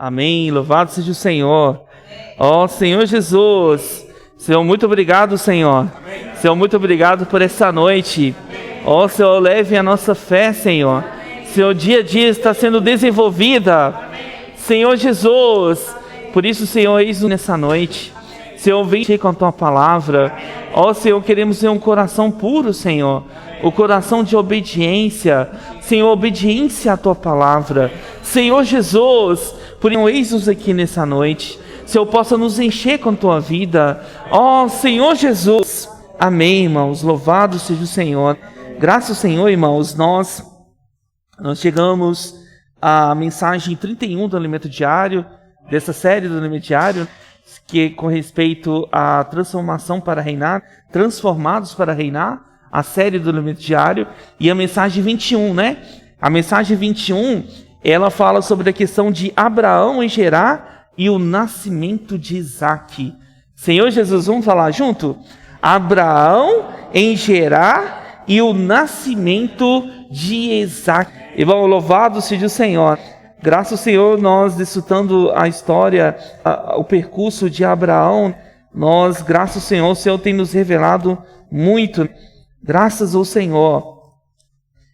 Amém. Louvado seja o Senhor. Ó Senhor Jesus. Senhor, muito obrigado, Senhor. Senhor, muito obrigado por essa noite. Ó Senhor, leve a nossa fé, Senhor. Senhor, dia a dia está sendo desenvolvida. Senhor Jesus. Por isso, Senhor, eis nessa noite. Senhor, vem com a Tua palavra. Ó Senhor, queremos ter um coração puro, Senhor. O coração de obediência. Senhor, obediência à Tua palavra. Senhor Jesus, por isso, eis-nos aqui nessa noite. Senhor, possa nos encher com a Tua vida. Ó Senhor Jesus. Amém, irmãos. Louvado seja o Senhor. Graças ao Senhor, irmãos, nós chegamos à mensagem 31 do Alimento Diário, dessa série do Alimento Diário, que com respeito à transformação para reinar, transformados para reinar, a série do Alimento Diário, e a mensagem 21, né? A mensagem 21, ela fala sobre a questão de Abraão em Gerar e o nascimento de Isaac. Senhor Jesus, vamos falar junto? Abraão em Gerar e o nascimento de Isaac. Irmão, louvado seja o Senhor. Graças ao Senhor, nós desfrutando a história, o percurso de Abraão, graças ao Senhor, o Senhor tem nos revelado muito. Graças ao Senhor,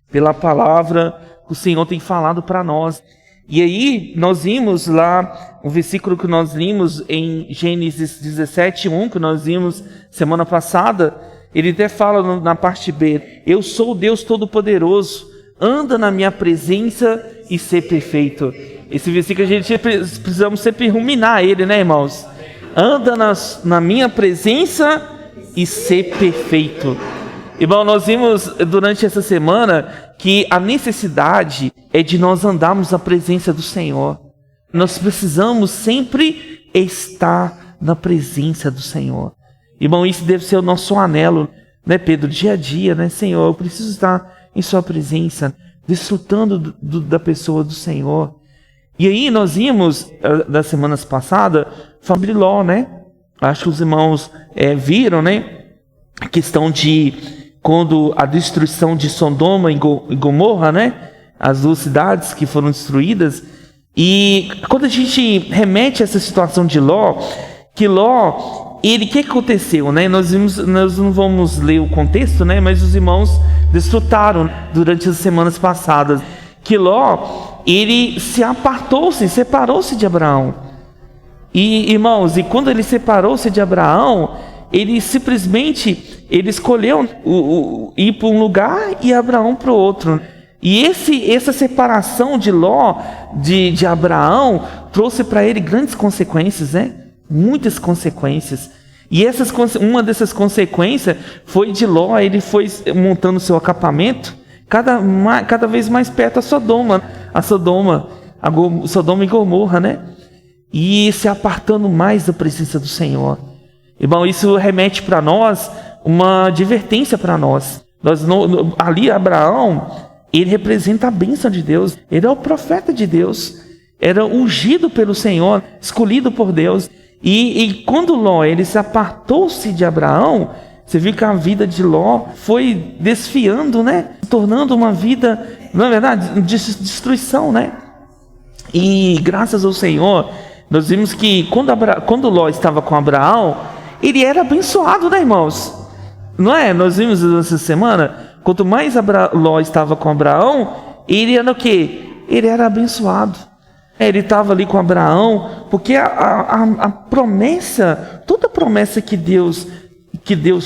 pela palavra que o Senhor tem falado para nós. E aí, nós vimos lá, um versículo que nós limos em Gênesis 17:1, que nós vimos semana passada, ele até fala na parte B, eu sou o Deus Todo-Poderoso, anda na minha presença e ser perfeito. Esse versículo a gente precisamos sempre ruminar ele, né, irmãos? Anda na minha presença e ser perfeito. Irmão, nós vimos durante essa semana que a necessidade é de nós andarmos na presença do Senhor. Nós precisamos sempre estar na presença do Senhor. Irmão, isso deve ser o nosso anelo, né, Pedro? Dia a dia, né, Senhor? Eu preciso estar em Sua presença, desfrutando da pessoa do Senhor. E aí nós vimos, das semanas passadas, sobre Ló, né? Acho que os irmãos viram, né? A questão de quando a destruição de Sodoma e Gomorra, né? As duas cidades que foram destruídas. E quando a gente remete a essa situação de Ló, que Ló, o que aconteceu, né? Nós não vamos ler o contexto, né? Mas os irmãos desfrutaram durante as semanas passadas que Ló, ele separou-se de Abraão. E irmãos, quando ele separou-se de Abraão, ele simplesmente escolheu ir para um lugar e Abraão para o outro. E essa separação de Ló de Abraão trouxe para ele grandes consequências, né? Muitas consequências. E uma dessas consequências foi de Ló, ele foi montando seu acampamento cada vez mais perto a Sodoma e Gomorra, né? E se apartando mais da presença do Senhor. Irmão, isso remete para nós uma advertência para nós. Ali Abraão, ele representa a bênção de Deus. Ele é o profeta de Deus. Era ungido pelo Senhor, escolhido por Deus. E quando Ló, ele se apartou-se de Abraão, você viu que a vida de Ló foi desfiando, né? Tornando uma vida, na verdade, de destruição, né? E graças ao Senhor, nós vimos que quando Ló estava com Abraão, ele era abençoado, né, irmãos? Não é? Nós vimos essa semana, quanto mais Ló estava com Abraão, ele era o quê? Ele era abençoado. Ele estava ali com Abraão, porque a promessa, toda a promessa que Deus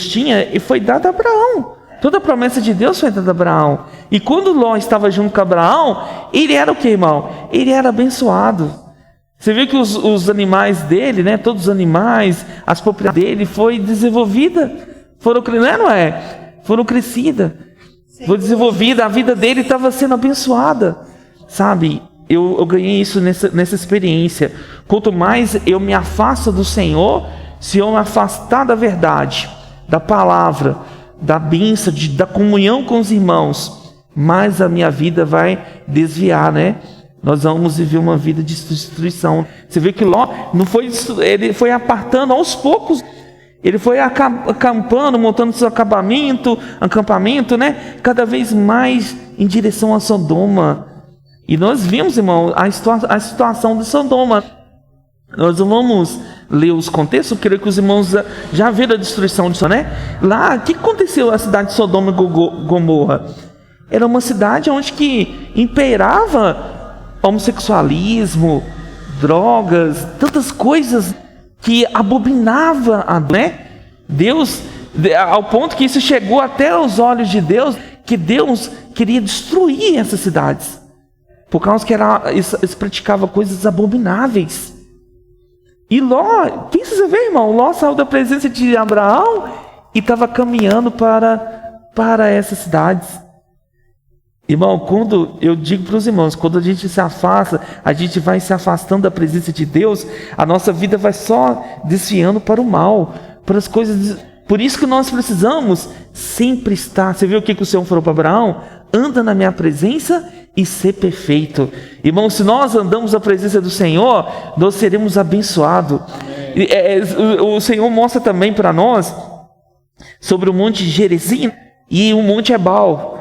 tinha, foi dada a Abraão. Toda a promessa de Deus foi dada a Abraão. E quando Ló estava junto com Abraão, ele era o que, irmão? Ele era abençoado. Você viu que os animais dele, né? Todos os animais, as propriedades dele foi desenvolvida, foram crescidas, foi desenvolvida, a vida dele estava sendo abençoada, sabe? Eu ganhei isso nessa experiência. Quanto mais eu me afasto do Senhor, se eu me afastar da verdade, da palavra, da bênção, da comunhão com os irmãos, mais a minha vida vai desviar, né? Nós vamos viver uma vida de destruição. Você vê que Ló ele foi apartando aos poucos. Ele foi acampando, montando seu acampamento, né? Cada vez mais em direção a Sodoma. E nós vimos, irmão, a situação de Sodoma. Nós não vamos ler os contextos, porque eu creio que os irmãos já viram a destruição de Sodoma, né? Lá, o que aconteceu na cidade de Sodoma e Gomorra? Era uma cidade onde que imperava homossexualismo, drogas, tantas coisas que abominava né? Deus, ao ponto que isso chegou até os olhos de Deus, que Deus queria destruir essas cidades, por causa que eles praticavam coisas abomináveis. E Ló, pensa você ver, irmão, Ló saiu da presença de Abraão e estava caminhando para essas cidades. Irmão, quando eu digo para os irmãos, quando a gente se afasta, a gente vai se afastando da presença de Deus, a nossa vida vai só desviando para o mal, para as coisas. Por isso que nós precisamos sempre estar. Você viu o que o Senhor falou para Abraão? Anda na minha presença e ser perfeito. Irmão, se nós andamos na presença do Senhor, nós seremos abençoados. O Senhor mostra também para nós sobre o monte Gerizim e o monte Ebal.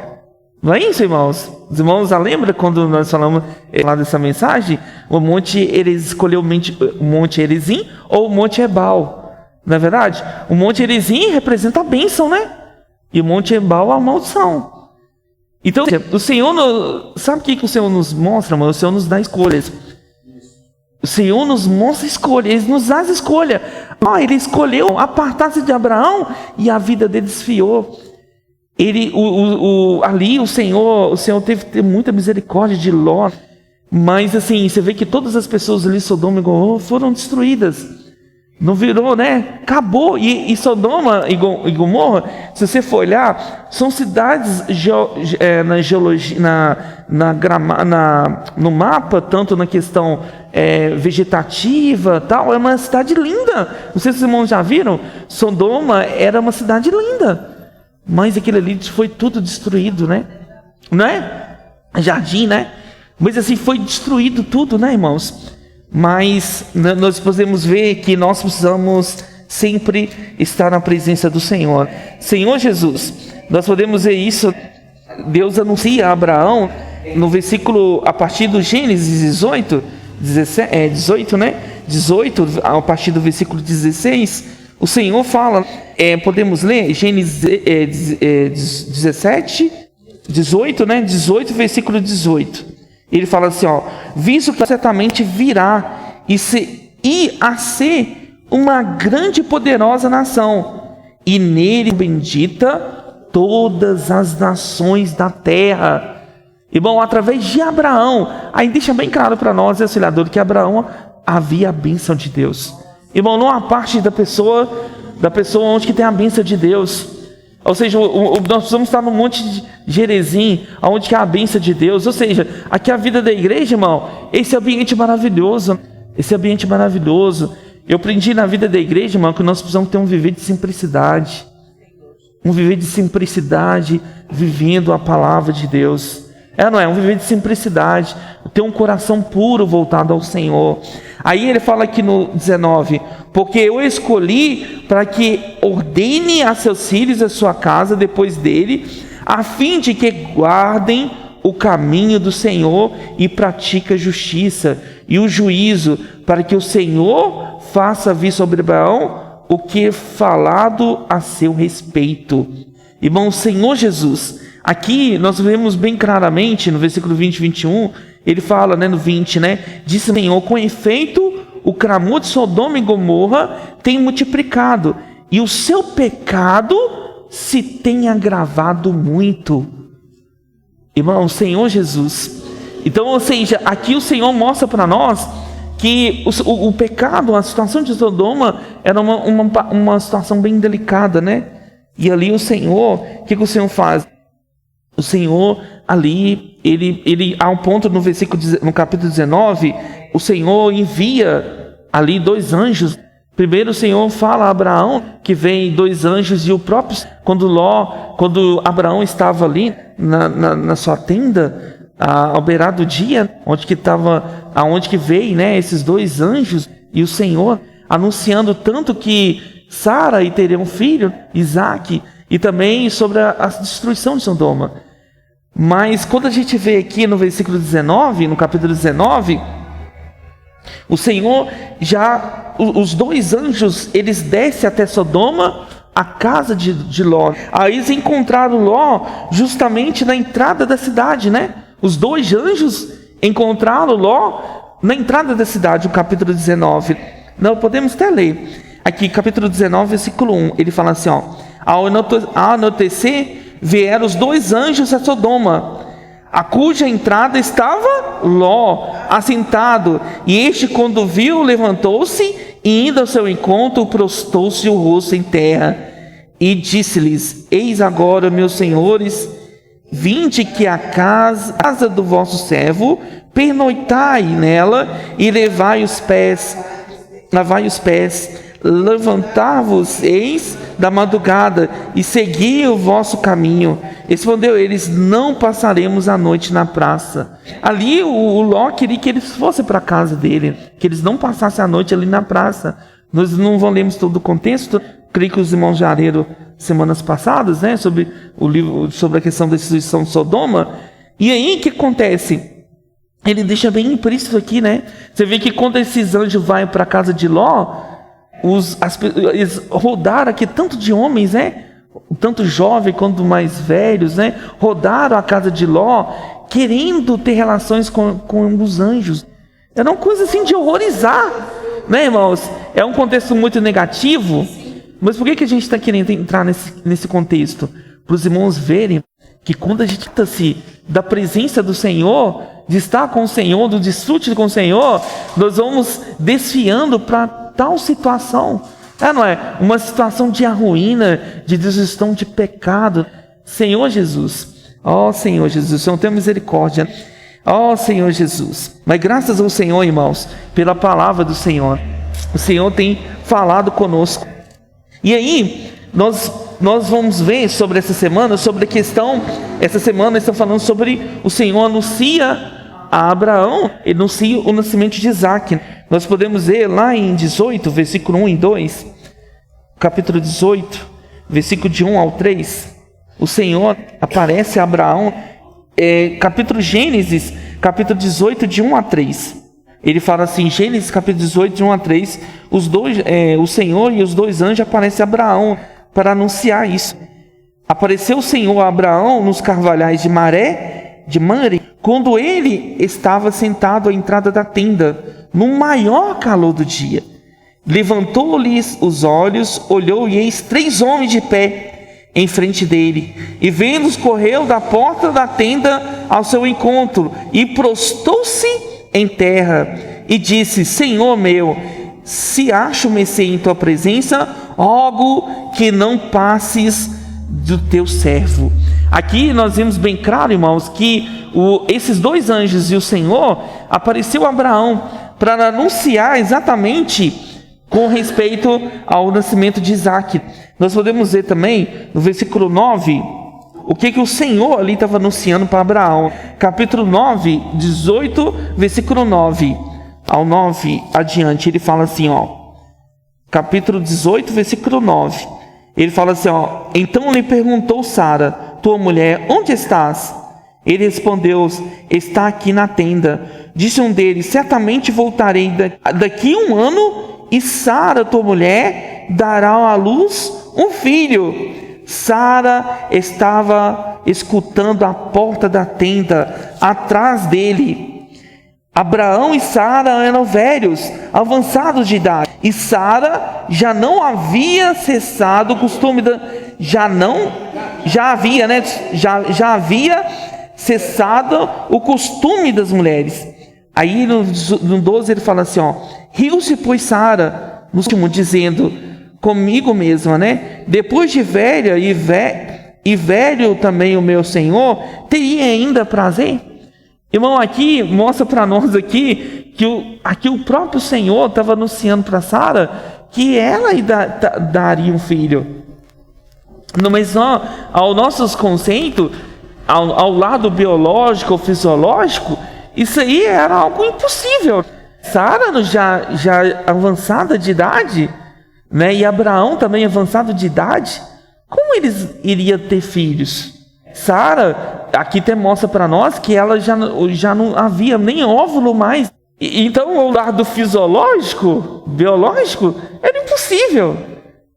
Não é isso, irmãos? Os irmãos já lembram quando nós falamos lá dessa mensagem? O monte, ele escolheu o monte Gerizim ou o monte Ebal. Não é verdade? O monte Gerizim representa a bênção, né? E o monte Ebal a maldição. Então, o Senhor, sabe o que o Senhor nos mostra, mano? O Senhor nos dá escolhas. O Senhor nos mostra escolhas, Ele nos dá as escolhas. Ele escolheu apartar-se de Abraão e a vida dele desfiou. Ali o Senhor teve que ter muita misericórdia de Ló. Mas assim, você vê que todas as pessoas ali, Sodoma e Gomorra, foram destruídas. Não virou, né? Acabou. E Sodoma e Gomorra, se você for olhar, são cidades na geologia, no mapa, tanto na questão vegetativa, tal, é uma cidade linda. Não sei se os irmãos já viram. Sodoma era uma cidade linda, mas aquilo ali foi tudo destruído, né? Não é? Jardim, né? Mas assim, foi destruído tudo, né, irmãos? Mas nós podemos ver que nós precisamos sempre estar na presença do Senhor. Senhor Jesus, nós podemos ver isso. Deus anuncia a Abraão no versículo, a partir do Gênesis 18, né? 18, a partir do versículo 16, o Senhor fala, podemos ler Gênesis 18, né? 18, versículo 18. Ele fala assim, visto que certamente virá e a ser uma grande e poderosa nação, e nele bendita todas as nações da terra. Irmão, através de Abraão, aí deixa bem claro para nós, auxiliador, que Abraão havia a bênção de Deus. Irmão, não há parte da pessoa onde que tem a bênção de Deus. Ou seja, nós precisamos estar no monte de Gerizim, onde que é a bênção de Deus. Ou seja, aqui é a vida da igreja, irmão, esse ambiente maravilhoso. Esse ambiente maravilhoso. Eu aprendi na vida da igreja, irmão, que nós precisamos ter um viver de simplicidade. Um viver de simplicidade, vivendo a palavra de Deus. Não é? Um viver de simplicidade, ter um coração puro voltado ao Senhor. Aí ele fala aqui no 19, porque eu escolhi para que ordene a seus filhos a sua casa depois dele, a fim de que guardem o caminho do Senhor e pratiquem a justiça e o juízo, para que o Senhor faça vir sobre Abraão o que é falado a seu respeito. Irmão, o Senhor Jesus, aqui nós vemos bem claramente no versículo 20 e 21, ele fala, né, no 20, né? Disse o Senhor, com efeito, o clamor de Sodoma e Gomorra tem multiplicado, e o seu pecado se tem agravado muito. Irmão, o Senhor Jesus. Então, ou seja, aqui o Senhor mostra para nós que o pecado, a situação de Sodoma era uma situação bem delicada, né? E ali o Senhor, o que o Senhor faz? O Senhor ali, ele há um ponto no capítulo 19, o Senhor envia ali 2 anjos. Primeiro o Senhor fala a Abraão que vem 2 anjos, e o próprio, quando Abraão estava ali na sua tenda, ao beirar do dia, aonde que veio, né, esses 2 anjos, e o Senhor anunciando tanto que Sara teria um filho, Isaque, e também sobre a destruição de Sodoma. Mas quando a gente vê aqui no versículo 19, no capítulo 19, o Senhor os dois anjos, eles descem até Sodoma, a casa de Ló. Aí eles encontraram Ló justamente na entrada da cidade, né? Os dois anjos encontraram Ló na entrada da cidade, o capítulo 19. Não, podemos até ler. Aqui, capítulo 19, versículo 1, ele fala assim, ó: ao anoitecer, vieram os dois anjos a Sodoma, a cuja entrada estava Ló, assentado. E este, quando viu, levantou-se e, indo ao seu encontro, prostou-se o rosto em terra e disse-lhes: eis agora, meus senhores, vinde que a casa do vosso servo, pernoitai nela e lavai os pés, levantai-vos, eis da madrugada, e segui o vosso caminho. Respondeu eles: não passaremos a noite na praça. Ali o Ló queria que eles fossem para a casa dele, que eles não passassem a noite ali na praça. Nós não lemos todo o contexto, creio que os irmãos já leram semanas passadas, né, sobre o livro, sobre a questão da destruição de Sodoma. E aí o que acontece? Ele deixa bem implícito aqui, né? Você vê que quando esses anjos vão para a casa de Ló, eles rodaram aqui tanto de homens, né? Tanto jovens quanto mais velhos, né? Rodaram a casa de Ló, querendo ter relações com os anjos. Era uma coisa assim de horrorizar, né, irmãos? É um contexto muito negativo, mas por que a gente está querendo entrar nesse contexto? Para os irmãos verem que quando a gente trata-se da presença do Senhor, de estar com o Senhor, do desfrute com o Senhor, nós vamos desfiando para tal situação. Não é? Uma situação de ruína, de desgestão, de pecado. Senhor Jesus, ó Senhor Jesus, Senhor, tenha misericórdia. Ó Senhor Jesus. Mas graças ao Senhor, irmãos, pela palavra do Senhor, o Senhor tem falado conosco. E aí, nós vamos ver sobre essa semana, sobre a questão, essa semana estamos falando sobre o Senhor anuncia a Abraão, ele anuncia o nascimento de Isaac. Nós podemos ver lá em 18, versículo 1 e 2, capítulo 18, versículo de 1 ao 3, o Senhor aparece a Abraão, capítulo Gênesis, capítulo 18, de 1 a 3, ele fala assim, Gênesis capítulo 18, de 1 a 3, o Senhor e os dois anjos aparecem a Abraão, para anunciar isso. Apareceu o Senhor a Abraão nos carvalhais de Mamre, quando ele estava sentado à entrada da tenda, no maior calor do dia. Levantou-lhes os olhos, olhou, e eis 3 homens de pé em frente dele. E vendo-os, correu da porta da tenda ao seu encontro, e prostou-se em terra, e disse: Senhor meu, se acho-me em tua presença, rogo que não passes do teu servo. Aqui nós vimos bem claro, irmãos, que esses dois anjos e o Senhor apareceu a Abraão para anunciar exatamente com respeito ao nascimento de Isaac. Nós podemos ver também no versículo 9 o que o Senhor ali estava anunciando para Abraão. Capítulo 9, 18, versículo 9 ao 9 adiante, ele fala assim, ó, capítulo 18, versículo 9, ele fala assim, ó: então lhe perguntou Sara, tua mulher, onde estás? Ele respondeu: está aqui na tenda. Disse um deles: certamente voltarei daqui 1 ano, e Sara, tua mulher, dará à luz um filho. Sara estava escutando à porta da tenda, atrás dele. Abraão e Sara eram velhos, avançados de idade, e Sara já não havia cessado o costume já havia cessado o costume das mulheres. Aí no 12 ele fala assim, ó: riu-se pois Sara no último, dizendo comigo mesma, né? Depois de velha e velho também o meu Senhor, teria ainda prazer? Irmão, aqui mostra para nós aqui que o próprio Senhor estava anunciando para Sara que ela daria um filho. Mas ao nosso conceito, ao lado biológico ou fisiológico, isso aí era algo impossível. Sara já avançada de idade, né? E Abraão também avançado de idade, como eles iriam ter filhos? Sara, aqui até mostra para nós que ela já não havia nem óvulo mais. Então o lado fisiológico, biológico, era impossível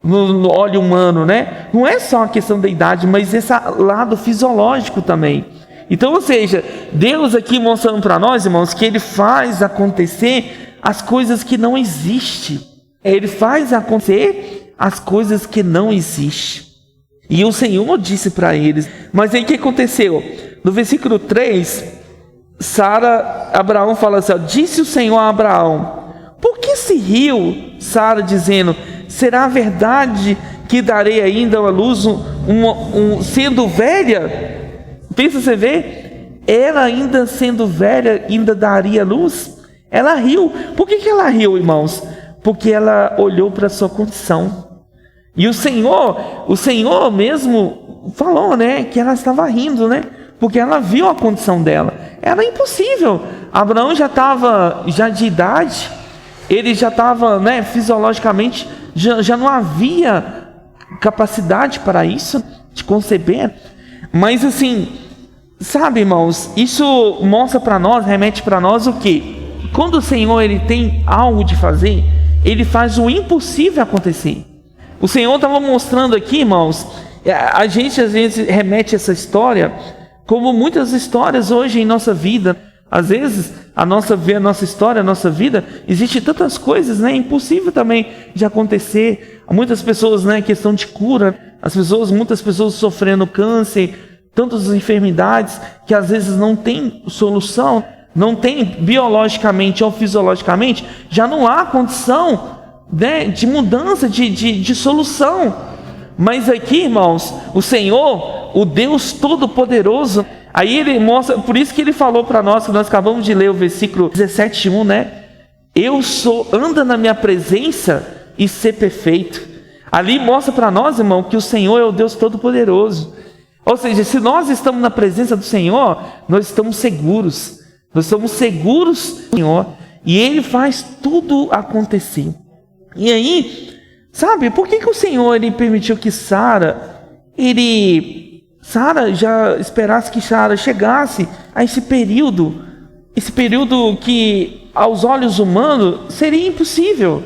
no olho humano, né? Não é só uma questão da idade, mas esse lado fisiológico também. Então, ou seja, Deus aqui mostrando para nós, irmãos, que Ele faz acontecer as coisas que não existem. Ele faz acontecer as coisas que não existem. E o Senhor disse para eles. Mas aí o que aconteceu? No versículo 3, Abraão fala assim, ó, disse o Senhor a Abraão, por que se riu Sara dizendo, será verdade que darei ainda à luz sendo velha? Pensa, você vê, ela ainda sendo velha, ainda daria luz? Ela riu. Por que ela riu, irmãos? Porque ela olhou para a sua condição. E o Senhor mesmo falou, né, que ela estava rindo, né? Porque ela viu a condição dela. Era impossível. Abraão já estava de idade, ele já estava, né, fisiologicamente, já não havia capacidade para isso, de conceber. Mas assim, sabe, irmãos, isso mostra para nós, remete para nós o quê? Quando o Senhor ele tem algo de fazer, Ele faz o impossível acontecer. O Senhor estava mostrando aqui, irmãos, a gente às vezes remete essa história, como muitas histórias hoje em nossa vida. Às vezes, a nossa história, a nossa vida, existe tantas coisas, né, impossível também de acontecer. Muitas pessoas, né, questão de cura, muitas pessoas sofrendo câncer, tantas enfermidades que às vezes não tem solução, não tem biologicamente ou fisiologicamente, já não há condição, né, de mudança, de solução. Mas aqui, irmãos, o Senhor, o Deus Todo-Poderoso, aí Ele mostra, por isso que Ele falou para nós, que nós acabamos de ler o versículo 17:1, né? Anda na minha presença e ser perfeito. Ali mostra para nós, irmão, que o Senhor é o Deus Todo-Poderoso. Ou seja, se nós estamos na presença do Senhor, nós estamos seguros. Nós estamos seguros do Senhor. E Ele faz tudo acontecer. E aí, sabe, por que o Senhor ele permitiu que Sara já esperasse que Sara chegasse a esse período que aos olhos humanos seria impossível?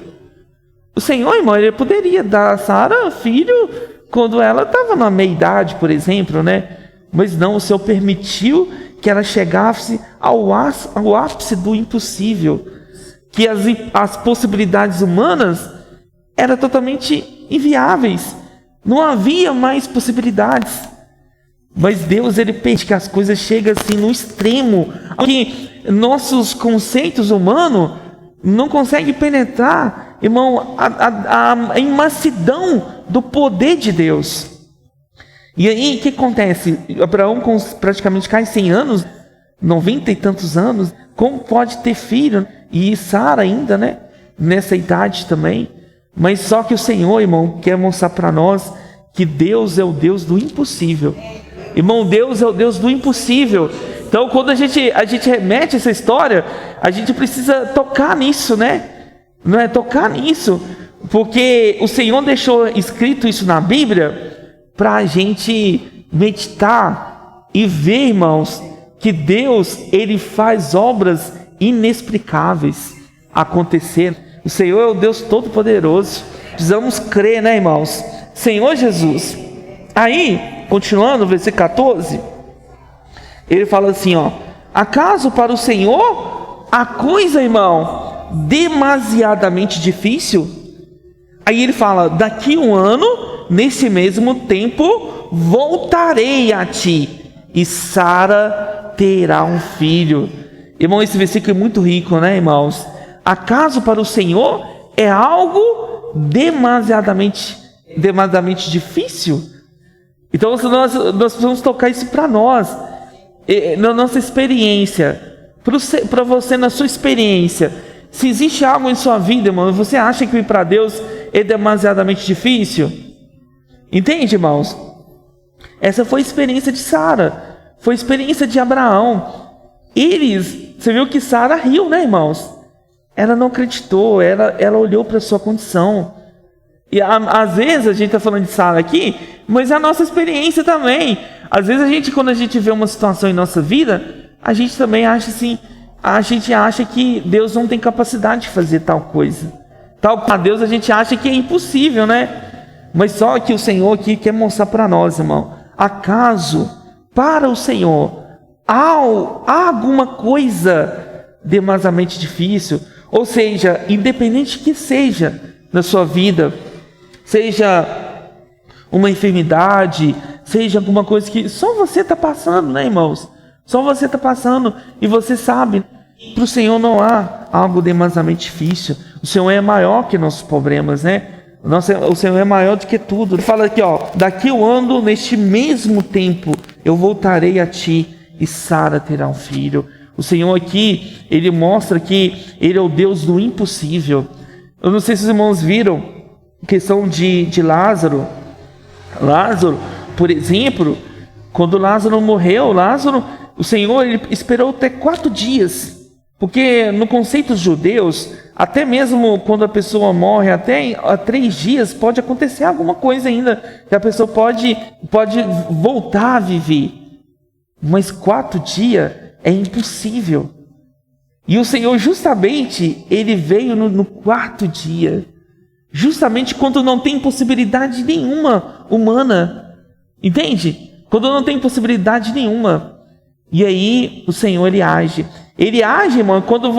O Senhor, irmão, Ele poderia dar a Sara filho quando ela estava na meia-idade, por exemplo, né? Mas não, o Senhor permitiu que ela chegasse ao ápice do impossível, que as possibilidades humanas eram totalmente inviáveis, não havia mais possibilidades. Mas Deus, Ele permite que as coisas cheguem assim no extremo, que nossos conceitos humanos não conseguem penetrar, irmão, a imensidão do poder de Deus. E aí, o que acontece? Abraão com praticamente quase 100 anos, 90 e tantos anos, como pode ter filho? E Sara ainda, né? Nessa idade também. Mas só que o Senhor, irmão, quer mostrar para nós que Deus é o Deus do impossível. Irmão, Deus é o Deus do impossível. Então, quando a gente remete essa história, a gente precisa tocar nisso, né? Não é tocar nisso, porque o Senhor deixou escrito isso na Bíblia para a gente meditar e ver, irmãos, que Deus, Ele faz obras inexplicáveis acontecer. O Senhor é o Deus Todo-Poderoso. Precisamos crer, né, irmãos? Senhor Jesus. Aí, continuando, no versículo 14, Ele fala assim, ó: acaso para o Senhor a coisa, irmão, demasiadamente difícil? Aí Ele fala: daqui um ano, nesse mesmo tempo, voltarei a ti, e Sara terá um filho. Irmão, esse versículo é muito rico, né, irmãos? Acaso para o Senhor é algo demasiadamente difícil? Então nós precisamos tocar isso para nós, na nossa experiência, para você, na sua experiência. Se existe algo em sua vida, irmão, você acha que para Deus é demasiadamente difícil? Entende, irmãos? Essa foi a experiência de Sara, foi a experiência de Abraão. Você viu que Sara riu, né, irmãos? Ela não acreditou, ela olhou para a sua condição. E às vezes a gente está falando de Sara aqui, mas é a nossa experiência também. Às vezes quando a gente vê uma situação em nossa vida, a gente também acha assim, a gente acha que Deus não tem capacidade de fazer tal coisa. Tal a Deus a gente acha que é impossível, né? Mas só que o Senhor aqui quer mostrar para nós, irmão. Acaso para o Senhor há alguma coisa demasiadamente difícil? Ou seja, independente que seja na sua vida, seja uma enfermidade, seja alguma coisa que só você está passando, né, irmãos? Só você está passando e você sabe, para o Senhor não há algo demasiadamente difícil. O Senhor é maior que nossos problemas, né? O Senhor é maior do que tudo. Ele fala aqui, ó, daqui eu ando neste mesmo tempo, eu voltarei a ti e Sara terá um filho. O Senhor aqui, Ele mostra que Ele é o Deus do impossível. Eu não sei se os irmãos viram a questão de Lázaro. Lázaro, por exemplo, quando Lázaro morreu, o Senhor ele esperou até 4 dias. Porque no conceito dos judeus, até mesmo quando a pessoa morre, até 3 dias pode acontecer alguma coisa ainda, que a pessoa pode voltar a viver. Mas 4 dias é impossível. E o Senhor justamente, Ele veio no 4º dia, justamente quando não tem possibilidade nenhuma humana, entende? Quando não tem possibilidade nenhuma. E aí o Senhor Ele age, irmão, quando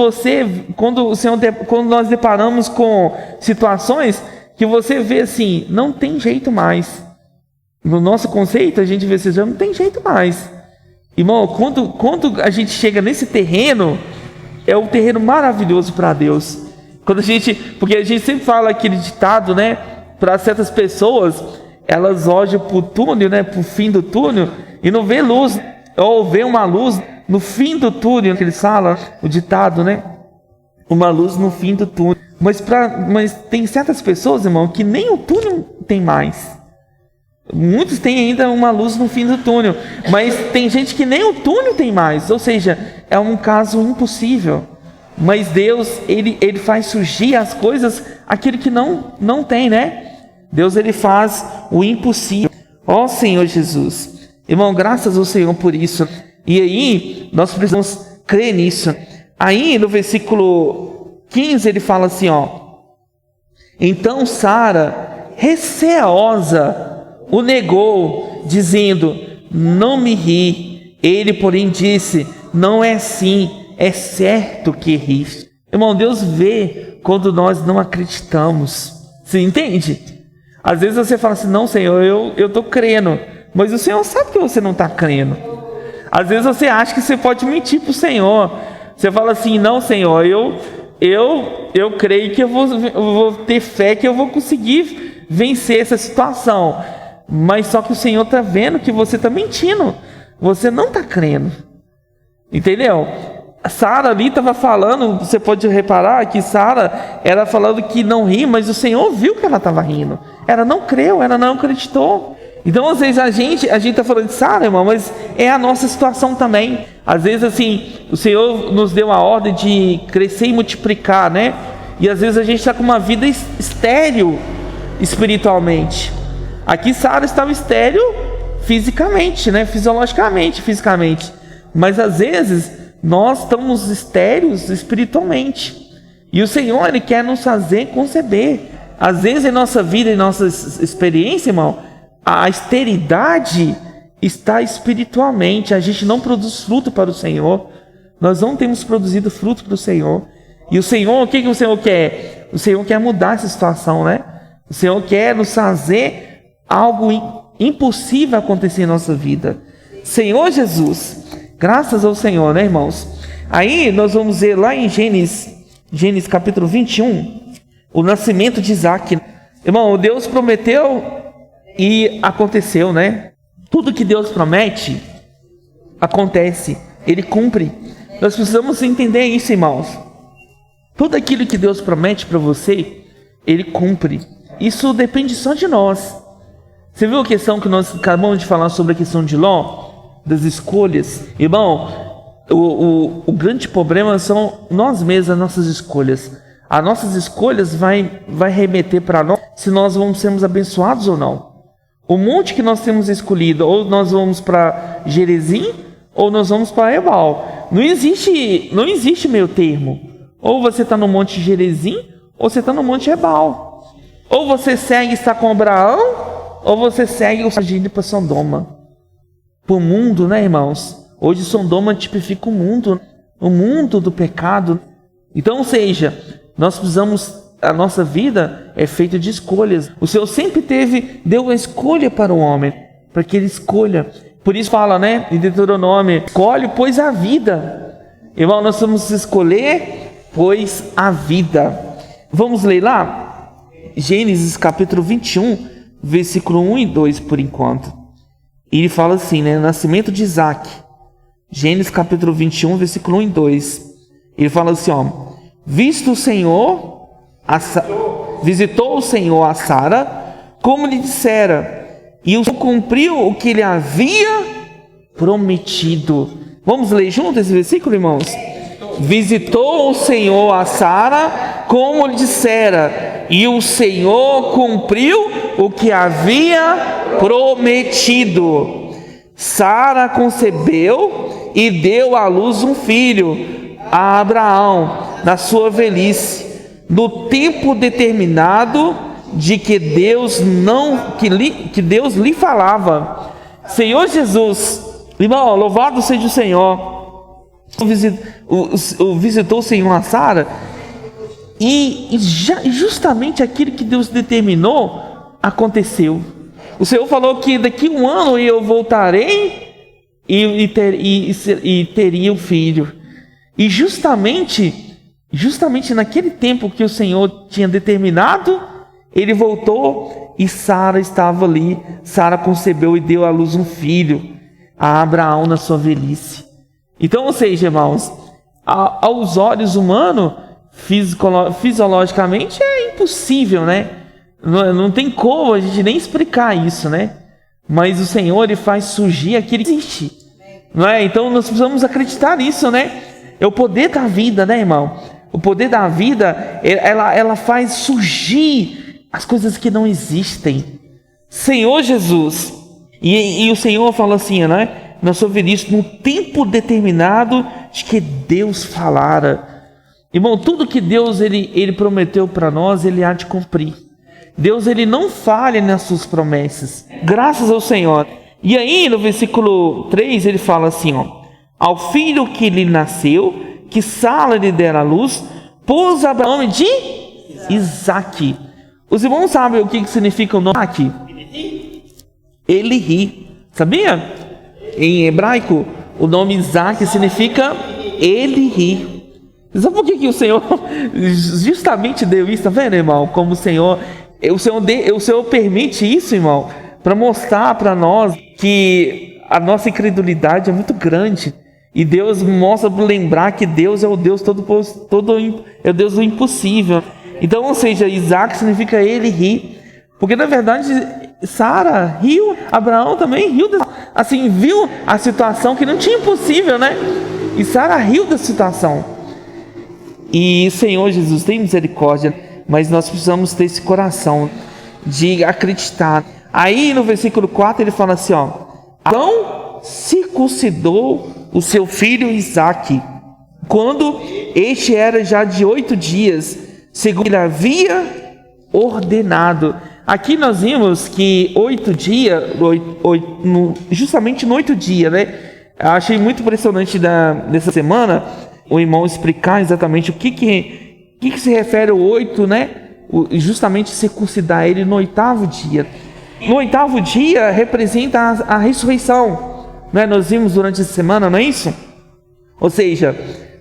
nós deparamos com situações que você vê assim, não tem jeito mais. No nosso conceito, a gente vê assim, não tem jeito mais. Irmão, quando a gente chega nesse terreno, é um terreno maravilhoso para Deus. Porque a gente sempre fala aquele ditado, né? Para certas pessoas, elas olham para o túnel, né? Para o fim do túnel, e não vê luz, ou vê uma luz no fim do túnel, que eles falam, o ditado, né? Uma luz no fim do túnel. Mas tem certas pessoas, irmão, que nem o túnel tem mais. Muitos têm ainda uma luz no fim do túnel, mas tem gente que nem o túnel tem mais. Ou seja, é um caso impossível. Mas Deus, ele faz surgir as coisas, aquilo que não tem, né? Deus, ele faz o impossível. Ó Senhor Jesus. Irmão, graças ao Senhor por isso. E aí, nós precisamos crer nisso. Aí, no versículo 15, ele fala assim, ó. Então Sara, receosa, o negou, dizendo, não me ri. Ele, porém, disse, não é assim, é certo que ri. Irmão, Deus vê quando nós não acreditamos. Você entende? Às vezes você fala assim, não, Senhor, eu estou crendo. Mas o Senhor sabe que você não está crendo. Às vezes você acha que você pode mentir para o Senhor. Você fala assim, não, Senhor, eu creio que eu vou ter fé que eu vou conseguir vencer essa situação. Mas só que o Senhor está vendo que você está mentindo. Você não está crendo. Entendeu? A Sara ali estava falando, você pode reparar que Sara era falando que não ri, mas o Senhor viu que ela estava rindo. Ela não creu, ela não acreditou. Então, às vezes, a gente está falando de Sara, irmão, mas é a nossa situação também. Às vezes, assim, o Senhor nos deu a ordem de crescer e multiplicar, né? E às vezes a gente está com uma vida estéril espiritualmente. Aqui Sara estava estéril fisicamente, né? Fisicamente. Mas às vezes nós estamos estéreis espiritualmente. E o Senhor, Ele quer nos fazer conceber. Às vezes em nossa vida, em nossa experiência, irmão, a esterilidade está espiritualmente. A gente não produz fruto para o Senhor. Nós não temos produzido fruto para o Senhor. E o Senhor, o que o Senhor quer? O Senhor quer mudar essa situação, né? O Senhor quer nos fazer algo impossível acontecer em nossa vida. Senhor Jesus, graças ao Senhor, né, irmãos? Aí nós vamos ver lá em Gênesis capítulo 21, o nascimento de Isaac. Irmão, Deus prometeu e aconteceu, né? Tudo que Deus promete, acontece. Ele cumpre. Nós precisamos entender isso, irmãos. Tudo aquilo que Deus promete para você, Ele cumpre. Isso depende só de nós. Você viu a questão que nós acabamos de falar sobre a questão de Ló? Das escolhas? Irmão, o grande problema são nós mesmos, as nossas escolhas. As nossas escolhas vai remeter para nós se nós vamos sermos abençoados ou não. O monte que nós temos escolhido, ou nós vamos para Gerizim, ou nós vamos para Ebal. Não existe meio termo. Ou você está no monte Gerizim, ou você está no monte Ebal. Ou você segue estar com Abraão, ou você segue o indo para Sodoma. Para o mundo, né, irmãos? Hoje Sodoma tipifica o mundo do pecado. Então, ou seja, nós precisamos... A nossa vida é feita de escolhas. O Senhor sempre deu uma escolha para o homem, para que ele escolha. Por isso fala, né, em Deuteronômio, escolhe, pois a vida. Irmão, nós vamos escolher, pois a vida. Vamos ler lá? Gênesis capítulo 21, versículo 1 e 2 por enquanto. E ele fala assim, né, nascimento de Isaac. Gênesis capítulo 21, versículo 1 e 2. Ele fala assim, ó, visitou o Senhor a Sara, como lhe dissera, e o Senhor cumpriu o que lhe havia prometido. Vamos ler juntos esse versículo, irmãos? Visitou o Senhor a Sara, como lhe dissera, e o Senhor cumpriu o que havia prometido. Sara concebeu e deu à luz um filho a Abraão, na sua velhice, no tempo determinado de que Deus lhe falava. Senhor Jesus, irmão, louvado seja o Senhor. Visitou o Senhor a Sara, e justamente aquilo que Deus determinou aconteceu. O Senhor falou que daqui a um ano eu voltarei e teria um filho. E justamente naquele tempo que o Senhor tinha determinado, ele voltou e Sara estava ali. Sara concebeu e deu à luz um filho a Abraão na sua velhice. Então, ou seja, irmãos, aos olhos humanos, fisiologicamente é impossível, né? Não tem como a gente nem explicar isso, né? Mas o Senhor, ele faz surgir aquilo que existe, não é? Então nós precisamos acreditar nisso, né? É o poder da vida, né, irmão? O poder da vida, ela faz surgir as coisas que não existem. Senhor Jesus, e o Senhor fala assim, né? Na sua velhice, no tempo determinado de que Deus falara. Irmão, tudo que Deus ele prometeu para nós, ele há de cumprir. Deus, ele não falha nas suas promessas. Graças ao Senhor. E aí, no versículo 3, ele fala assim, ó: ao filho que lhe nasceu, que Sara lhe dera à luz, pôs Abraão de Isaque. Os irmãos sabem o que significa o nome Isaque? Ele ri. Sabia? Em hebraico, o nome Isaque significa ele ri. Sabe por que o Senhor justamente deu isso? Tá vendo, irmão? Como o Senhor permite isso, irmão, para mostrar para nós que a nossa incredulidade é muito grande. E Deus mostra para lembrar que Deus é o Deus é o Deus do impossível. Então, ou seja, Isaac significa ele ri. Porque na verdade Sara riu, Abraão também riu, assim, viu a situação que não tinha impossível, né? E Sara riu da situação. E Senhor Jesus, tem misericórdia, mas nós precisamos ter esse coração de acreditar. Aí no versículo 4 ele fala assim, ó: Abraão circuncidou o seu filho Isaque, quando este era já de 8 dias, segundo ele havia ordenado. Aqui nós vimos que 8 dias, justamente no 8 dias, né? Eu achei muito impressionante dessa semana o irmão explicar exatamente o que se refere ao 8, né? Justamente circuncidar ele no 8º dia. No 8º dia representa a ressurreição, né? Nós vimos durante essa semana, não é isso? Ou seja,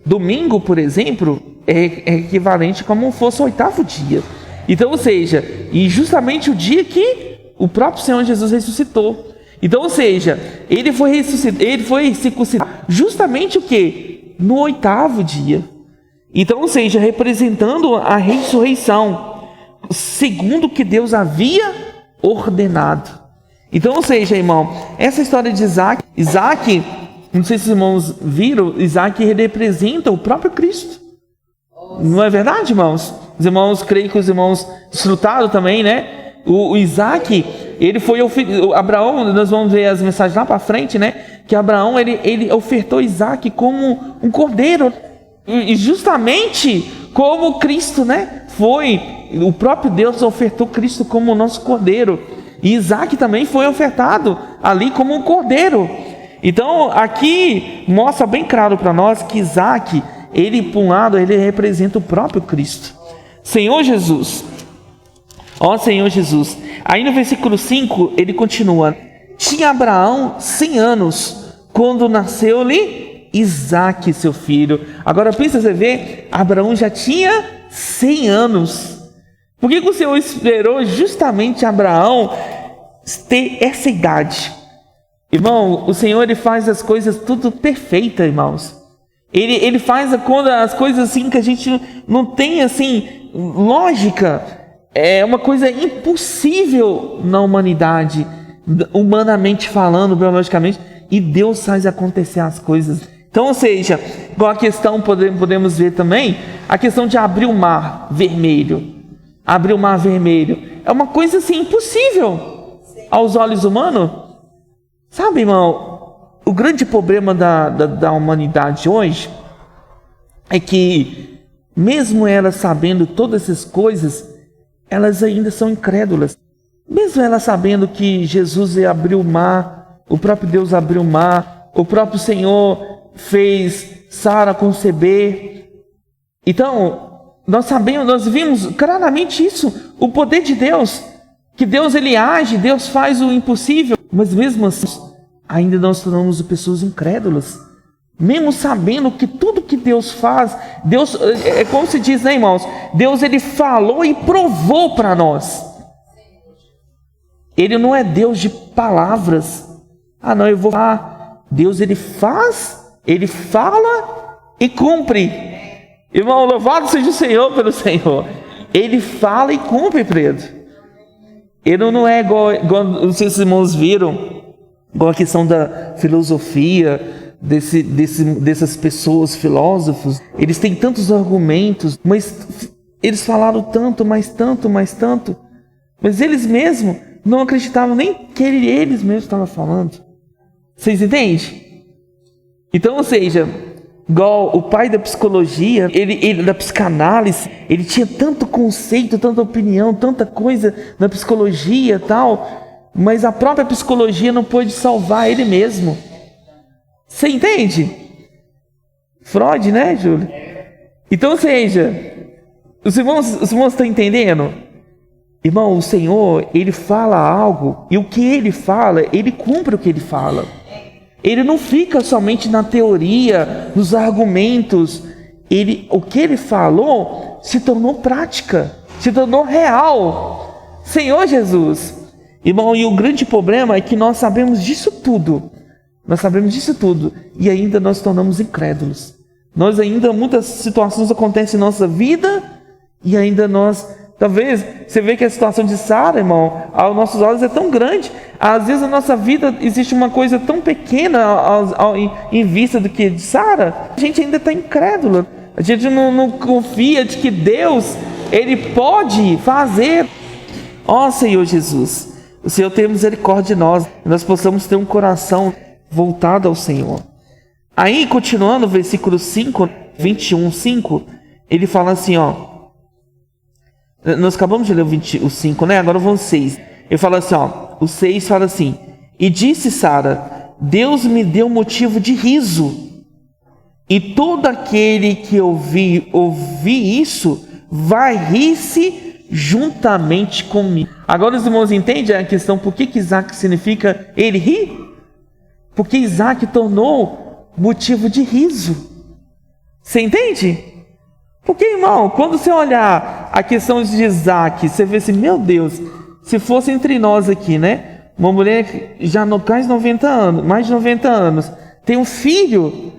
domingo, por exemplo, é equivalente como fosse o 8º dia. Então, ou seja, e justamente o dia que o próprio Senhor Jesus ressuscitou. Então, ou seja, ele foi circuncidado justamente o que? No 8º dia. Então, ou seja, representando a ressurreição, segundo o que Deus havia ordenado. Então, ou seja, irmão, essa história de Isaac, não sei se os irmãos viram, Isaac representa o próprio Cristo. Não é verdade, irmãos? Os irmãos, creio que os irmãos desfrutaram também, né? O Isaac Abraão, nós vamos ver as mensagens lá para frente, né? Que Abraão, ele ofertou Isaac como um cordeiro. E justamente como Cristo, né? O próprio Deus ofertou Cristo como o nosso cordeiro. E Isaac também foi ofertado ali como um cordeiro. Então aqui mostra bem claro para nós que Isaac, ele por um lado, ele representa o próprio Cristo. Senhor Jesus, ó Senhor Jesus. Aí no versículo 5 ele continua: tinha Abraão 100 anos quando nasceu-lhe Isaac, seu filho. Agora pensa, você vê, Abraão já tinha 100 anos. Por que o Senhor esperou justamente Abraão ter essa idade? Irmão, o Senhor, ele faz as coisas tudo perfeita, irmãos. Ele faz quando as coisas assim que a gente não tem assim lógica. É uma coisa impossível na humanidade, humanamente falando, biologicamente, e Deus faz acontecer as coisas. Então, ou seja, igual a questão, podemos ver também, a questão de abrir o mar vermelho. Abrir o mar vermelho é uma coisa assim impossível aos olhos humanos. Sabe, irmão, o grande problema da humanidade hoje é que, mesmo elas sabendo todas essas coisas, elas ainda são incrédulas. Mesmo elas sabendo que Jesus abriu o mar, o próprio Deus abriu o mar, o próprio Senhor fez Sara conceber. Então, nós vimos claramente isso, o poder de Deus, que Deus ele age, Deus faz o impossível, mas mesmo assim, ainda nós tornamos pessoas incrédulas, mesmo sabendo que tudo que Deus faz, Deus, é como se diz, né, irmãos, Deus ele falou e provou para nós. Ele não é Deus de palavras. Não, eu vou falar. Deus ele faz, ele fala e cumpre. Irmão, louvado seja o Senhor pelo Senhor. Ele fala e cumpre, Pedro. Ele não é igual vocês irmãos viram, igual a questão da filosofia, dessas pessoas, filósofos. Eles têm tantos argumentos, mas eles falaram tanto, mais tanto, mais tanto. Mas eles mesmos não acreditavam nem que eles mesmos estavam falando. Vocês entendem? Então, ou seja, igual o pai da psicologia, ele da psicanálise, ele tinha tanto conceito, tanta opinião, tanta coisa na psicologia e tal, mas a própria psicologia não pôde salvar ele mesmo. Você entende? Freud, né, Júlio? Então, ou seja, os irmãos estão entendendo? Irmão, o Senhor, ele fala algo, e o que ele fala, ele cumpre o que ele fala. Ele não fica somente na teoria, nos argumentos. O que ele falou se tornou prática, se tornou real. Senhor Jesus. Irmão, e o grande problema é que nós sabemos disso tudo. Nós sabemos disso tudo e ainda nós tornamos incrédulos. Muitas situações acontecem em nossa vida e ainda talvez, você vê que a situação de Sara, irmão, aos nossos olhos é tão grande. Às vezes na nossa vida existe uma coisa tão pequena em vista do que de Sara. A gente ainda está incrédulo. A gente não confia de que Deus, ele pode fazer. Ó Senhor Jesus, o Senhor tenha misericórdia de nós. Nós possamos ter um coração voltado ao Senhor. Aí, continuando o versículo 5, 21:5, ele fala assim, ó. Nós acabamos de ler o 5, né? Agora vamos 6. Ele fala assim, ó. O 6 fala assim: e disse Sara: Deus me deu motivo de riso, e todo aquele que ouvir isso vai rir-se juntamente comigo. Agora os irmãos entendem a questão por que Isaac significa ele rir? Porque Isaac tornou motivo de riso. Você entende? Porque, irmão, quando você olhar a questão de Isaac, você vê assim, meu Deus, se fosse entre nós aqui, né? Uma mulher já no mais de 90 anos, tem um filho,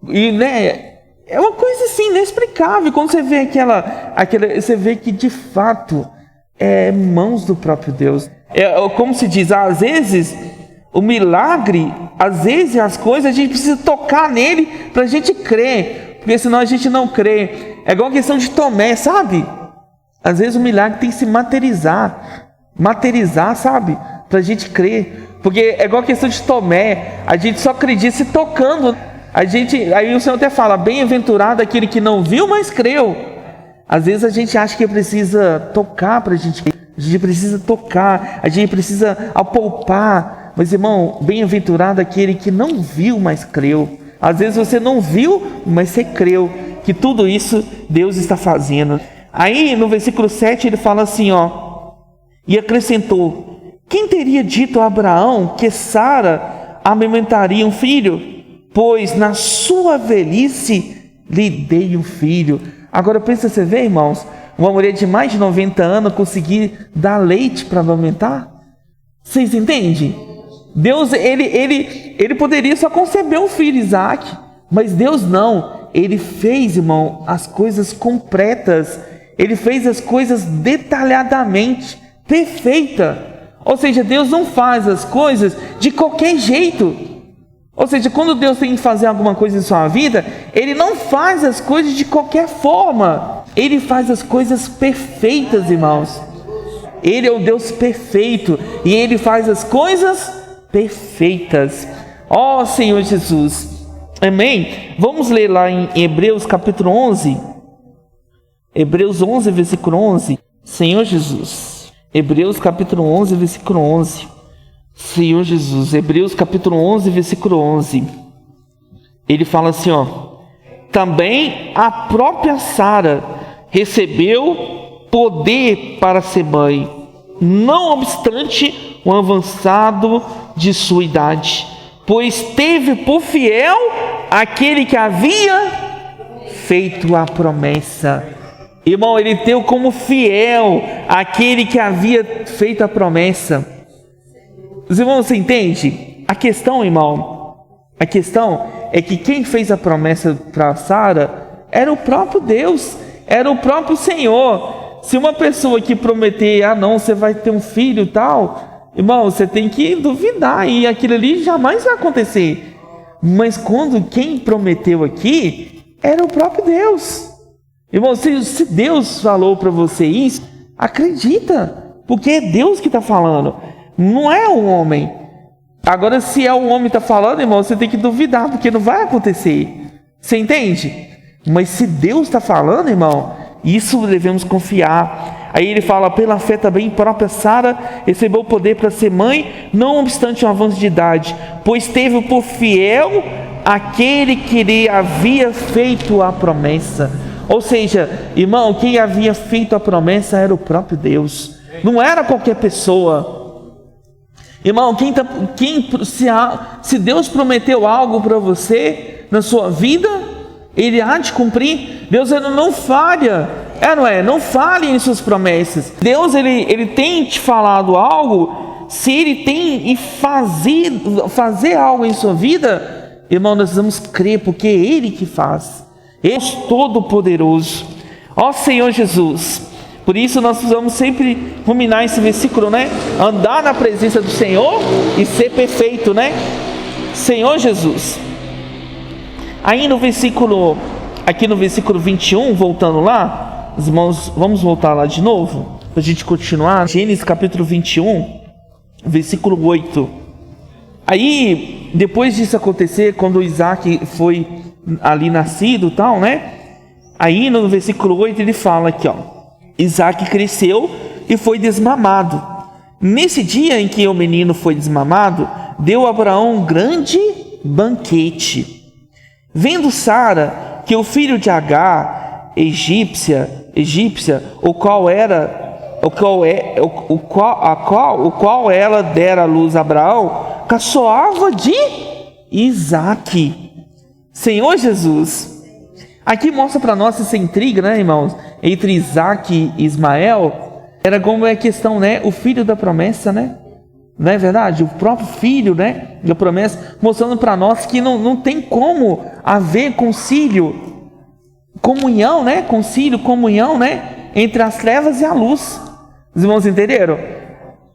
e, né, é uma coisa assim, inexplicável. Quando você vê você vê que de fato é mãos do próprio Deus. Como se diz, às vezes, o milagre, às vezes as coisas, a gente precisa tocar nele para a gente crer. Porque senão a gente não crê. É igual a questão de Tomé, sabe? Às vezes o milagre tem que se materializar. materializar, sabe? Pra gente crer. Porque é igual a questão de Tomé, a gente só acredita se tocando. Aí o Senhor até fala, bem-aventurado aquele que não viu, mas creu. Às vezes a gente acha que precisa tocar pra gente crer. A gente precisa tocar, a gente precisa apalpar. Mas, irmão, bem-aventurado aquele que não viu, mas creu. Às vezes você não viu, mas você creu que tudo isso Deus está fazendo. Aí no versículo 7 ele fala assim, e acrescentou: quem teria dito a Abraão que Sara amamentaria um filho? Pois na sua velhice lhe dei um filho. Agora pensa, você vê, irmãos, uma mulher de mais de 90 anos conseguir dar leite para amamentar? Vocês entendem? Deus, ele poderia só conceber um filho, Isaac, mas Deus não. Ele fez, irmão, as coisas completas. Ele fez as coisas detalhadamente, perfeita. Ou seja, Deus não faz as coisas de qualquer jeito. Ou seja, quando Deus tem que fazer alguma coisa em sua vida, Ele não faz as coisas de qualquer forma. Ele faz as coisas perfeitas, irmãos. Ele é o Deus perfeito e Ele faz as coisas perfeitas. Ó Senhor Jesus, amém? Vamos ler lá em Hebreus capítulo 11. Hebreus 11, versículo 11. Senhor Jesus. Hebreus capítulo 11, versículo 11. Senhor Jesus. Hebreus capítulo 11, versículo 11. Ele fala assim, também a própria Sara recebeu poder para ser mãe, não obstante o avançado de sua idade, pois teve por fiel aquele que havia feito a promessa. Irmão, ele teve como fiel aquele que havia feito a promessa. Os irmãos, você entende? A questão, irmão, a questão é que quem fez a promessa para Sara era o próprio Deus, era o próprio Senhor. Se uma pessoa que prometer, não, você vai ter um filho e tal, irmão, você tem que duvidar, e aquilo ali jamais vai acontecer. Mas quando quem prometeu aqui era o próprio Deus. Irmão, se Deus falou para você isso, acredita, porque é Deus que está falando, não é o homem. Agora, se é o homem que está falando, irmão, você tem que duvidar, porque não vai acontecer. Você entende? Mas se Deus está falando, irmão, isso devemos confiar. Aí ele fala, pela fé também própria Sara recebeu o poder para ser mãe, não obstante um avanço de idade, pois teve por fiel aquele que lhe havia feito a promessa. Ou seja, irmão, quem havia feito a promessa era o próprio Deus, não era qualquer pessoa. Irmão, se Deus prometeu algo para você na sua vida, Ele há de cumprir. Deus, ele não falha, não é? Não falhe em suas promessas. Deus, ele tem te falado algo. Se Ele tem e fazer algo em sua vida, irmão, nós vamos crer, porque é Ele que faz. Ele é todo-poderoso. Ó Senhor Jesus, por isso nós precisamos sempre ruminar esse versículo, né? Andar na presença do Senhor e ser perfeito, né? Senhor Jesus. Aí no versículo, aqui no versículo 21, voltando lá, os irmãos, vamos voltar lá de novo, para a gente continuar. Gênesis capítulo 21, versículo 8. Aí, depois disso acontecer, quando Isaac foi ali nascido e tal, né? Aí no versículo 8 ele fala aqui, Isaac cresceu e foi desmamado. Nesse dia em que o menino foi desmamado, deu a Abraão um grande banquete. Vendo Sara que o filho de Agar, egípcia, o qual ela dera à luz a Abraão, caçoava de Isaac. Senhor Jesus, aqui mostra para nós essa intriga, né, irmãos, entre Isaac e Ismael. Era como é a questão, né, o filho da promessa, né? Não é verdade? O próprio filho, né, da promessa, mostrando para nós que não tem como haver comunhão, né, entre as trevas e a luz. Os irmãos entenderam?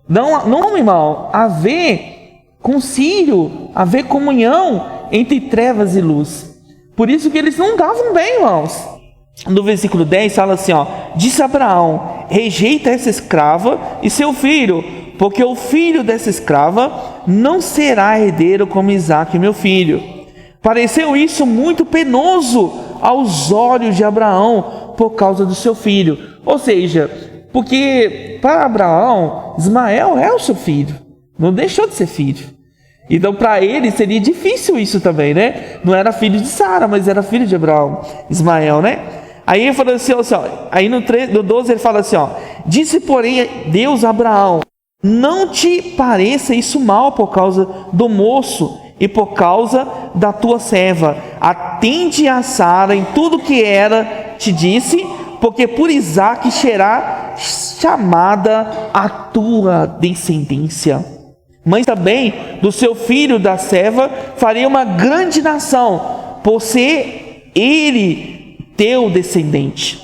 Não, irmão, haver concílio, haver comunhão entre trevas e luz. Por isso que eles não davam bem, irmãos. no versículo 10 fala assim, ó: disse Abraão: rejeita essa escrava e seu filho, porque o filho dessa escrava não será herdeiro como Isaque, meu filho. Pareceu isso muito penoso aos olhos de Abraão por causa do seu filho. Ou seja, porque para Abraão, Ismael é o seu filho, não deixou de ser filho. Então para ele seria difícil isso também, né? Não era filho de Sara, mas era filho de Abraão, Ismael, né? Aí ele falou assim, ó, aí no 12 ele fala assim, ó: disse porém Deus a Abraão: não te pareça isso mal por causa do moço e por causa da tua serva. Atende a Sara em tudo que ela te disse, porque por Isaque será chamada a tua descendência. Mas também do seu filho da serva farei uma grande nação, por ser ele teu descendente.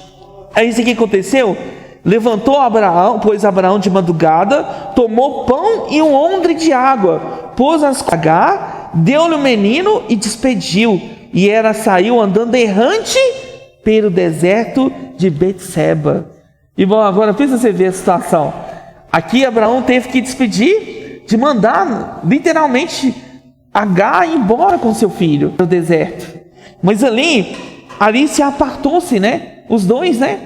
Aí isso que aconteceu? Levantou Abraão, pôs Abraão de madrugada, tomou pão e um odre de água, pôs as cagar, deu-lhe o menino e despediu. E ela saiu andando errante pelo deserto de Betseba. E bom, agora pensa você ver a situação. Aqui Abraão teve que despedir, de mandar literalmente Agar ir embora com seu filho no deserto. Mas ali se apartou-se, né? Os dois, né?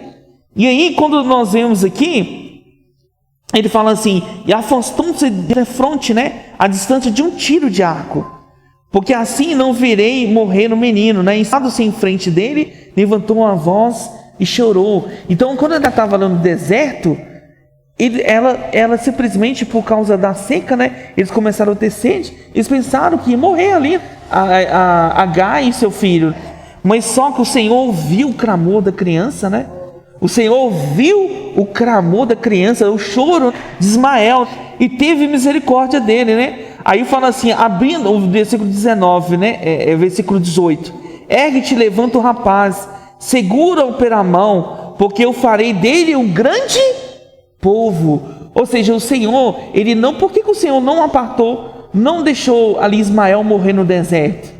E aí, quando nós vemos aqui, ele fala assim: e afastou-se de fronte, né? A distância de um tiro de arco, porque assim não virei morrer no menino, né? Estado-se em frente dele, levantou uma voz e chorou. Então, quando ela estava lá no deserto, ela simplesmente, por causa da seca, né? Eles começaram a ter sede, eles pensaram que ia morrer ali, a Agar e seu filho. Mas só que o Senhor ouviu o clamor da criança, né? O Senhor ouviu o clamor da criança, o choro de Ismael, e teve misericórdia dele, né? Aí fala assim, abrindo o versículo 19, né? Versículo 18: ergue-te, levanta o rapaz, segura-o pela mão, porque eu farei dele um grande povo. Ou seja, o Senhor, ele não, por que o Senhor não apartou, não deixou ali Ismael morrer no deserto?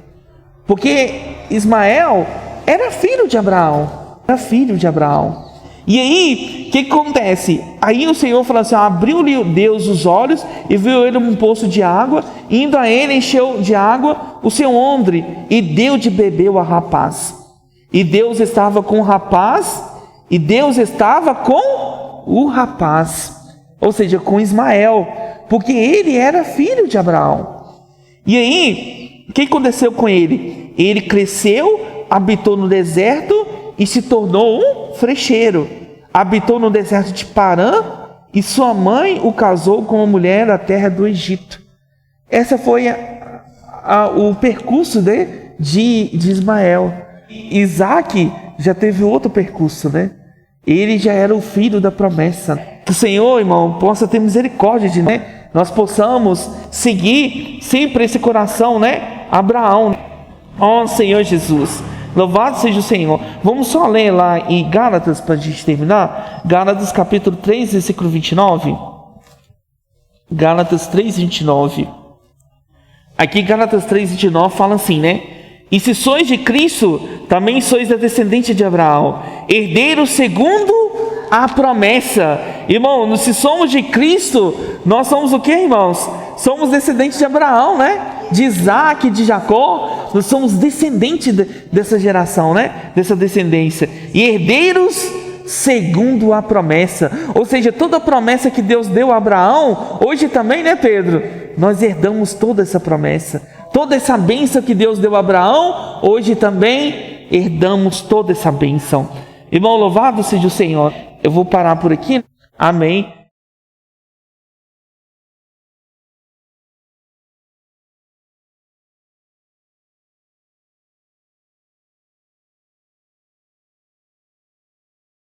Porque Ismael era filho de Abraão, E aí, o que acontece? Aí o Senhor falou assim: abriu-lhe Deus os olhos e viu ele um poço de água, indo a ele encheu de água o seu odre e deu de beber ao rapaz. E Deus estava com o rapaz, ou seja, com Ismael, porque ele era filho de Abraão. E aí, o que aconteceu com ele? Ele cresceu, habitou no deserto e se tornou um frecheiro. Habitou no deserto de Parã e sua mãe o casou com uma mulher da terra do Egito. Essa foi o percurso de Ismael. Isaque já teve outro percurso, né? Ele já era o filho da promessa. Que o Senhor, irmão, possa ter misericórdia de nós, né? Nós possamos seguir sempre esse coração, né? Abraão. Ó Senhor Jesus, louvado seja o Senhor. Vamos só ler lá em Gálatas para a gente terminar. Gálatas capítulo 3, versículo 29. Gálatas 3, 29. Aqui Gálatas 3, 29 fala assim, né? E se sois de Cristo, também sois da descendência de Abraão, herdeiros segundo a promessa. Irmão, se somos de Cristo, nós somos o que, irmãos? Somos descendentes de Abraão, né? De Isaque, de Jacó. Nós somos descendentes dessa geração, né? Dessa descendência. E herdeiros segundo a promessa. Ou seja, toda a promessa que Deus deu a Abraão, hoje também, né, Pedro? Nós herdamos toda essa promessa. Toda essa bênção que Deus deu a Abraão, hoje também herdamos toda essa bênção. Irmão, louvado seja o Senhor. Eu vou parar por aqui. Amém.